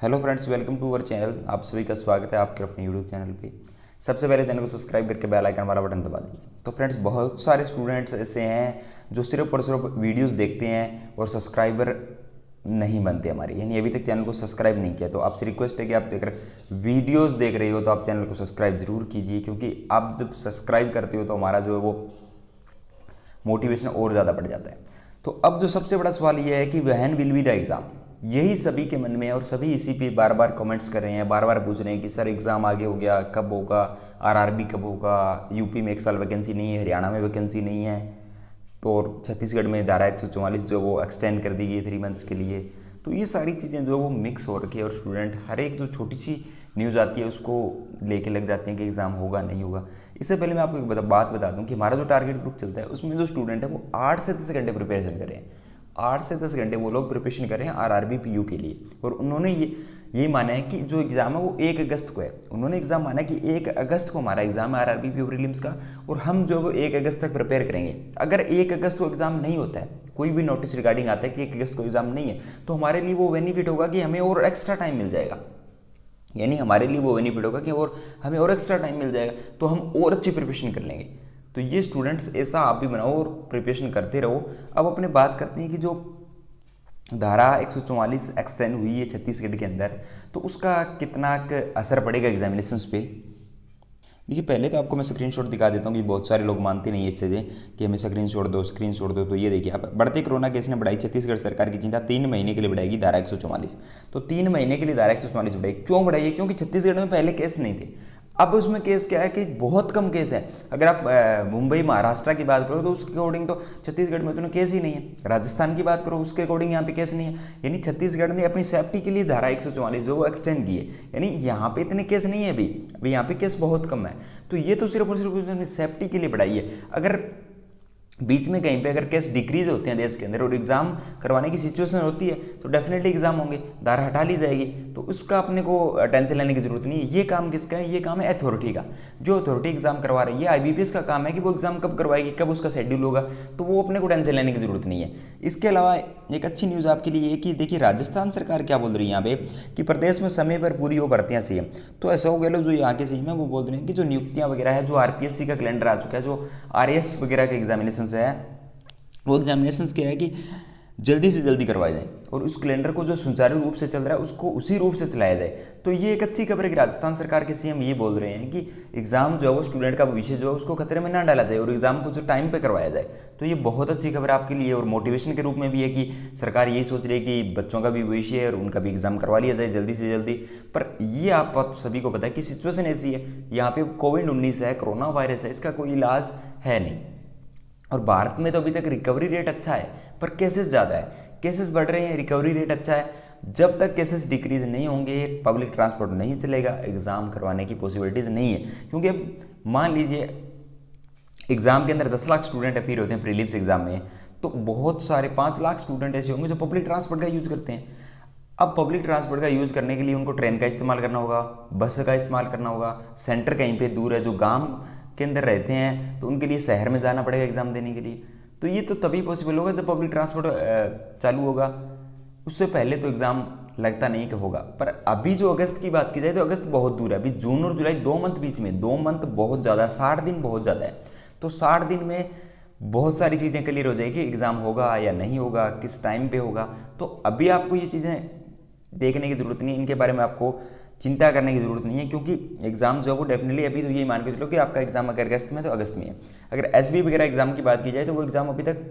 Hello friends, welcome to our channel. आप सभी का स्वागत है आपके अपने यूट्यूब चैनल पे। सबसे पहले चैनल को सब्सक्राइब करके बेल आइकन वाला बटन दबा दीजिए। तो फ्रेंड्स, बहुत सारे स्टूडेंट्स ऐसे हैं जो सिर्फ और सिर्फ वीडियोस देखते हैं और सब्सक्राइबर नहीं बनते हमारे, यानी अभी तक चैनल को सब्सक्राइब नहीं किया। तो आपसे रिक्वेस्ट है कि आप अगर वीडियोस देख रहे हो तो आप चैनल को सब्सक्राइब जरूर कीजिए, क्योंकि आप जब सब्सक्राइब करते हो तो हमारा जो है वो मोटिवेशन और ज़्यादा बढ़ जाता है। तो अब जो सबसे बड़ा सवाल ये है कि when will be the exam, यही सभी के मन में है और सभी इसी पे बार बार कमेंट्स कर रहे हैं, बार बार पूछ रहे हैं कि सर एग्ज़ाम आगे हो गया, कब होगा, आरआरबी कब होगा, यूपी में एक साल वैकेंसी नहीं है, हरियाणा में वैकेंसी नहीं है, तो और छत्तीसगढ़ में धारा 144 जो वो एक्सटेंड कर दी गई 3 मंथ्स के लिए। तो ये सारी चीज़ें जो वो मिक्स हो रखी है और स्टूडेंट हर एक जो छोटी सी न्यूज़ आती है उसको लेके लग जाते हैं कि एग्ज़ाम होगा नहीं होगा। इससे पहले मैं आपको एक बात बता दूं कि हमारा जो टारगेट ग्रुप चलता है उसमें जो स्टूडेंट है वो 8 से 10 घंटे प्रिपरेशन कर रहे हैं। 8 से 10 घंटे वो लोग प्रिपरेशन कर रहे हैं आरआरबी पीयू के लिए, और उन्होंने ये माना है कि जो एग्ज़ाम है वो 1 अगस्त को है। उन्होंने एग्ज़ाम माना कि 1 अगस्त को हमारा एग्ज़ाम है आरआरबी पीयू प्रीलिम्स का, और हम जो वो 1 अगस्त तक प्रिपेयर करेंगे। अगर 1 अगस्त को एग्ज़ाम नहीं होता है, कोई भी नोटिस रिगार्डिंग आता है कि 1 अगस्त को एग्ज़ाम नहीं है, तो हमारे लिए वो बेनिफिट होगा कि हमें और एक्स्ट्रा टाइम मिल जाएगा। यानी हमारे लिए वो बेनिफिट होगा कि और हमें और एक्स्ट्रा टाइम मिल जाएगा, तो हम और अच्छी प्रिपरेशन कर लेंगे। तो ये स्टूडेंट्स ऐसा आप भी बनाओ और प्रिपरेशन करते रहो। अब अपने बात करते हैं कि जो धारा 144 एक्सटेंड हुई है छत्तीसगढ़ के अंदर, तो उसका कितना असर पड़ेगा एग्जामिनेशंस पे। देखिए, पहले तो आपको मैं स्क्रीनशॉट दिखा देता हूँ कि बहुत सारे लोग मानते नहीं इस चीज़ें कि हमें स्क्रीनशॉट दो। तो ये देखिए, आप बढ़ते कोरोना केस ने बढ़ाई छत्तीसगढ़ सरकार की चिंता, 3 महीने के लिए बढ़ाएगी धारा 144। तो 3 महीने के लिए धारा 144 बढ़ाई, क्यों बढ़ाई है? क्योंकि छत्तीसगढ़ में पहले केस नहीं थे। अब उसमें केस क्या है कि बहुत कम केस है। अगर आप मुंबई महाराष्ट्र की बात करो तो उसके अकॉर्डिंग तो छत्तीसगढ़ में तो केस ही नहीं है। राजस्थान की बात करो उसके अकॉर्डिंग यहाँ पे केस नहीं है। यानी छत्तीसगढ़ ने अपनी सेफ्टी के लिए धारा 144 जो वो एक्सटेंड की है। यानी यहाँ पे इतने केस नहीं है अभी यहाँ पे केस बहुत कम है। तो ये तो सिर्फ और सिर्फ सेफ्टी के लिए बढ़ाई है। अगर बीच में कहीं पे अगर केस डिक्रीज होते हैं देश के अंदर और एग्जाम करवाने की सिचुएशन होती है तो डेफिनेटली एग्जाम होंगे, धारा हटा ली जाएगी। तो उसका अपने को टेंशन लेने की जरूरत नहीं है। ये काम किसका है? ये काम है अथॉरिटी का। जो अथॉरिटी एग्जाम करवा रही है, आईबीपीएस का काम है कि वो एग्जाम कब करवाएगी, कब उसका शेड्यूल होगा, तो वो अपने को टेंशन लेने की जरूरत नहीं है। इसके अलावा एक अच्छी न्यूज़ आपके लिए है कि देखिए राजस्थान सरकार क्या बोल रही है यहाँ पे कि प्रदेश में समय पर पूरी हो भर्तियाँ सीएम। तो अशोक गहलोत जो यहाँ के सीएम है वो बोल रहे हैं कि जो नियुक्तियाँ वगैरह है, जो आरपीएससी का कैलेंडर आ चुका है, जो आरएएस वगैरह के एग्जामिनेशन है, वो एग्जामिनेशंस क्या है कि जल्दी से जल्दी करवाए जाए और उस कैलेंडर को जो सुचारू रूप से चल रहा है उसको उसी रूप से चलाया जाए। तो ये एक अच्छी खबर है कि राजस्थान सरकार के सीएम ये बोल रहे हैं कि एग्जाम जो है वो स्टूडेंट का भविष्य जो है उसको खतरे में ना डाला जाए और एग्जाम को जो टाइम पे करवाया जाए। तो ये बहुत अच्छी खबर आपके लिए और मोटिवेशन के रूप में भी है कि सरकार यही सोच रही है कि बच्चों का भी भविष्य है और उनका भी एग्जाम करवा लिया जाए जल्दी से जल्दी। पर ये आप सभी को पता है कि सिचुएशन ऐसी है, यहाँ पे कोविड-19 है, कोरोना वायरस है, इसका कोई इलाज है नहीं। और भारत में तो अभी तक रिकवरी रेट अच्छा है पर केसेस ज़्यादा है, केसेस बढ़ रहे हैं, रिकवरी रेट अच्छा है। जब तक केसेस डिक्रीज नहीं होंगे, पब्लिक ट्रांसपोर्ट नहीं चलेगा, एग्ज़ाम करवाने की पॉसिबिलिटीज़ नहीं है। क्योंकि अब मान लीजिए एग्ज़ाम के अंदर 10 लाख स्टूडेंट अपीयर होते हैं प्रीलिम्स एग्जाम में, तो बहुत सारे 5 लाख स्टूडेंट ऐसे होंगे जो पब्लिक ट्रांसपोर्ट का यूज़ करते हैं। अब पब्लिक ट्रांसपोर्ट का यूज़ करने के लिए उनको ट्रेन का इस्तेमाल करना होगा, बस का इस्तेमाल करना होगा, सेंटर कहीं पे दूर है, जो गांव के अंदर रहते हैं तो उनके लिए शहर में जाना पड़ेगा एग्ज़ाम देने के लिए। तो ये तो तभी पॉसिबल होगा जब पब्लिक ट्रांसपोर्ट चालू होगा। उससे पहले तो एग्ज़ाम लगता नहीं कि होगा। पर अभी जो अगस्त की बात की जाए तो अगस्त बहुत दूर है, अभी जून और जुलाई 2 मंथ बीच में, 2 मंथ बहुत ज़्यादा, 60 दिन बहुत ज़्यादा है। तो 60 दिन में बहुत सारी चीज़ें क्लियर हो जाएगी, एग्ज़ाम होगा या नहीं होगा, किस टाइम पे होगा। तो अभी आपको ये चीज़ें देखने की ज़रूरत नहीं है, इनके बारे में आपको चिंता करने की ज़रूरत नहीं है, क्योंकि एग्ज़ाम जो है वो डेफिनेटली अभी तो ये मान के चलो कि आपका एग्ज़ाम अगर अगस्त में तो अगस्त में है। अगर एसबी वगैरह एग्ज़ाम की बात की जाए तो वो एग्ज़ाम अभी तक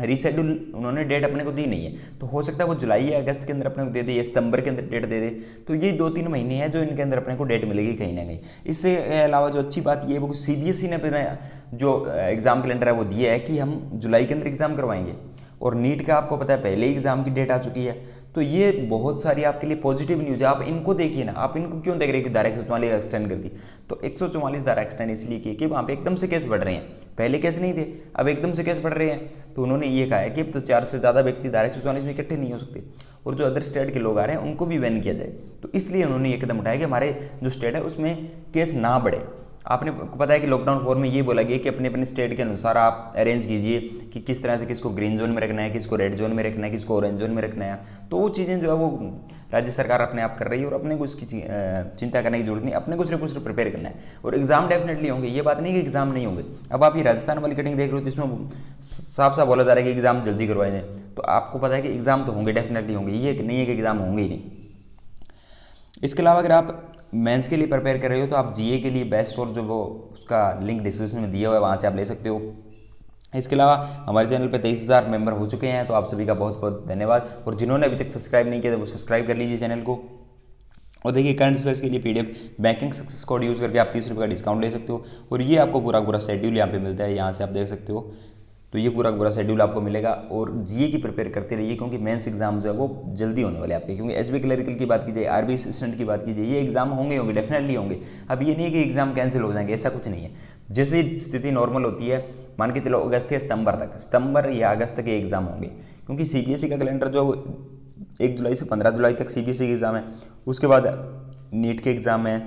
रीशेड्यूल उन्होंने डेट अपने को दी नहीं है। तो हो सकता है वो जुलाई या अगस्त के अंदर अपने को दे दे या सितंबर के अंदर डेट दे दे। तो ये 2-3 महीने हैं जो इनके अंदर अपने को डेट मिलेगी कहीं ना कहीं। इससे अलावा जो अच्छी बात ये है वो सीबीएसई ने अपना जो एग्ज़ाम कैलेंडर है वो दिया है कि हम जुलाई के अंदर एग्ज़ाम करवाएंगे। और नीट का आपको पता है पहले ही एग्ज़ाम की डेट आ चुकी है। तो ये बहुत सारी आपके लिए पॉजिटिव न्यूज़ है। आप इनको देखिए ना, आप इनको क्यों देख रहे हैं कि धारा 144 एक्सटेंड कर दी। तो 144 धारा एक्सटेंड इसलिए की कि वहाँ पे एकदम से केस बढ़ रहे हैं, पहले केस नहीं थे, अब एकदम से केस बढ़ रहे हैं। तो उन्होंने ये कहा है कि अब तो 4 से ज़्यादा व्यक्ति धारा 144 में इकट्ठे नहीं हो सकते और जो अदर स्टेट के लोग आ रहे हैं उनको भी बैन किया जाए। तो इसलिए उन्होंने ये कदम उठाया कि हमारे जो स्टेट है उसमें केस ना बढ़े। आपने पता है कि लॉकडाउन 4 में ये बोला गया कि अपने अपने स्टेट के अनुसार आप अरेंज कीजिए कि किस तरह से किसको ग्रीन जोन में रखना है, किसको रेड जोन में रखना है, किसको ऑरेंज जोन में रखना है। तो वो चीज़ें जो है वो राज्य सरकार अपने आप कर रही है और अपने को इसकी चिंता करने की जरूरत नहीं, अपने को सिर्फ कुछ प्रिपेयर करना है। और एग्जाम डेफिनेटली होंगे, ये बात नहीं कि एग्जाम नहीं होंगे। अब आप ये राजस्थान वाली कटिंग देख रहे हो जिसमें साफ साफ बोला जा रहा है कि एग्जाम जल्दी करवाए जाए, तो आपको पता है कि एग्जाम तो होंगे, डेफिनेटली होंगे, ये नहीं है कि एग्जाम होंगे ही नहीं। इसके अलावा अगर आप मेंस के लिए प्रिपेयर कर रहे हो तो आप जीए के लिए बेस्ट सोर्स जो वो उसका लिंक डिस्क्रिप्शन में दिया हुआ है, वहाँ से आप ले सकते हो। इसके अलावा हमारे चैनल पे 23,000 मेंबर हो चुके हैं, तो आप सभी का बहुत बहुत धन्यवाद। और जिन्होंने अभी तक सब्सक्राइब नहीं किया तो वो सब्सक्राइब कर लीजिए चैनल को। और देखिए करंट अफेयर्स के लिए PDF banking success code use करके आप 30 रुपये का डिस्काउंट ले सकते हो। और ये आपको पूरा शेड्यूल यहाँ पे मिलता है, यहाँ से आप देख सकते हो। तो ये पूरा शेड्यूल आपको मिलेगा। और जीए की प्रिपेयर करते रहिए, क्योंकि मेंस एग्जाम जो है वो जल्दी होने वाले आपके। क्योंकि एसबी क्लरिकल की बात कीजिए, आरबी असिस्टेंट की बात कीजिए, ये एग्जाम होंगे डेफिनेटली होंगे। अब ये नहीं है कि एग्जाम कैंसिल हो जाएंगे, ऐसा कुछ नहीं है। जैसे स्थिति नॉर्मल होती है, मान के चलो अगस्त या सितंबर या अगस्त के एग्जाम होंगे। क्योंकि सीबीएसई का कैलेंडर जो 1 जुलाई से 15 जुलाई तक सीबीएसई के एग्जाम है, उसके बाद नीट के एग्जाम है।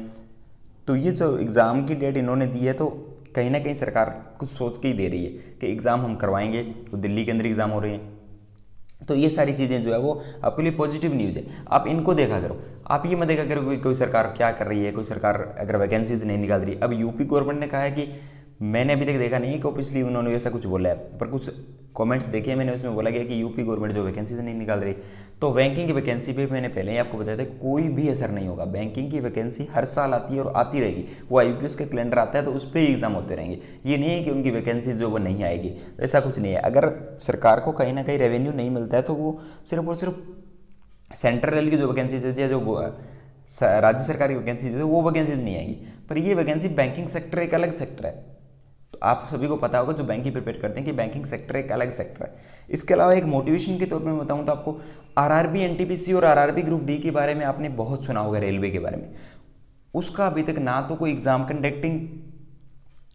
तो ये जो एग्ज़ाम की डेट इन्होंने दी है, तो कहीं ना कहीं सरकार कुछ सोच के ही दे रही है कि एग्ज़ाम हम करवाएंगे। तो दिल्ली के अंदर एग्ज़ाम हो रहे हैं, तो ये सारी चीज़ें जो है वो आपके लिए पॉजिटिव न्यूज़ है। आप इनको देखा करो, आप ये मत देखा करो कि कोई सरकार क्या कर रही है, कोई सरकार अगर वैकेंसीज नहीं निकाल रही। अब यूपी गवर्नमेंट ने कहा है कि मैंने अभी तक देखा नहीं है कि ऑफिशियली उन्होंने ऐसा कुछ बोला है, पर कुछ कमेंट्स देखे मैंने, उसमें बोला गया कि यूपी गवर्नमेंट जो वैकेंसीज नहीं निकाल रही। तो बैंकिंग की वैकेंसी पे मैंने पहले ही आपको बताया था कोई भी असर नहीं होगा। बैंकिंग की वैकेंसी हर साल आती है और आती रहेगी। वो आईपीएस का कैलेंडर आता है तो उस पर ही एग्जाम होते रहेंगे। ये नहीं है कि उनकी वैकेंसी जो वो नहीं आएगी, ऐसा कुछ नहीं है। अगर सरकार को कहीं ना कहीं रेवेन्यू नहीं मिलता है तो वो सिर्फ और सिर्फ सेंट्रल की जो वैकेंसीज होती है, जो राज्य सरकार की वैकेंसीज होती है, वो वैकेंसीज नहीं आएगी। पर ये वैकेंसी बैंकिंग सेक्टर एक अलग सेक्टर है। तो आप सभी को पता होगा जो बैंकिंग प्रिपेयर करते हैं कि बैंकिंग सेक्टर एक अलग सेक्टर है। इसके अलावा एक मोटिवेशन के तौर पर मैं बताऊं तो आपको आरआरबी एनटीपीसी और आरआरबी ग्रुप डी के बारे में आपने बहुत सुना होगा, रेलवे के बारे में। उसका अभी तक ना तो कोई एग्जाम कंडक्टिंग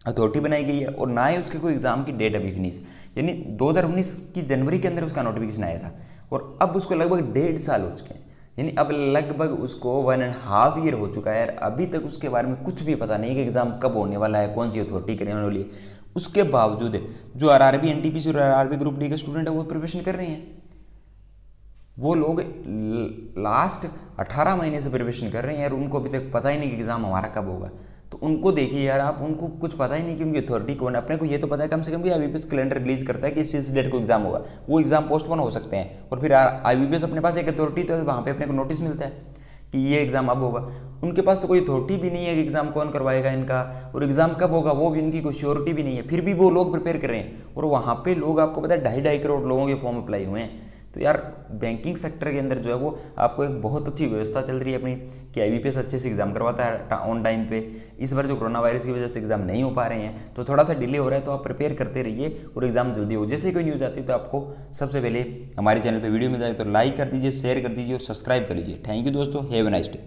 अथॉरिटी बनाई गई है और ना ही उसके कोई एग्जाम की डेट अभी फिनिश। यानी 2019 की जनवरी के अंदर उसका नोटिफिकेशन आया था और अब उसको लगभग 1.5 साल हो चुके हैं। यानी अब लगभग उसको 1.5 ईयर हो चुका है, अभी तक उसके बारे में कुछ भी पता नहीं कि एग्जाम कब होने वाला है, कौन सी अथॉरिटी करने वाली है। उसके बावजूद जो आरआरबी एनटीपीसी और आरआरबी ग्रुप डी के स्टूडेंट है वो प्रिपरेशन कर रहे हैं। वो लोग लास्ट 18 महीने से प्रिपरेशन कर रहे हैं और उनको अभी तक पता ही नहीं कि एग्जाम हमारा कब होगा। तो उनको देखिए यार, आप उनको कुछ पता ही नहीं कि उनकी अथॉरिटी कौन है। अपने को ये तो पता है कम से कम भी आईबीपीएस कैलेंडर रिलीज करता है कि इस डेट को एग्जाम होगा। वो एग्जाम पोस्टपोन हो सकते हैं और फिर आईबीपीएस अपने पास एक अथॉरिटी तो वहाँ पे अपने को नोटिस मिलता है कि ये एग्जाम अब होगा। उनके पास तो कोई अथॉरिटी भी नहीं है कि एग्जाम कौन करवाएगा इनका और एग्जाम कब होगा वो भी इनकी कोई श्योरिटी भी नहीं है। फिर भी वो लोग प्रिपेयर कर रहे हैं और वहाँ पे लोग आपको पता है 2.5 करोड़ लोगों के फॉर्म अप्लाई हुए हैं। तो यार बैंकिंग सेक्टर के अंदर जो है वो आपको एक बहुत अच्छी व्यवस्था चल रही है अपनी कि आईबीपीएस अच्छे से एग्जाम करवाता है ऑन टाइम पे। इस बार जो कोरोना वायरस की वजह से एग्जाम नहीं हो पा रहे हैं तो थोड़ा सा डिले हो रहा है, तो आप प्रिपेयर करते रहिए और एग्जाम जल्दी हो। जैसे कोई न्यूज़ आती है तो आपको सबसे पहले हमारे चैनल पर वीडियो मिल जाए तो लाइक कर दीजिए, शेयर कर दीजिए और सब्सक्राइब कर लीजिए। थैंक यू दोस्तों, हैव अ नाइस डे।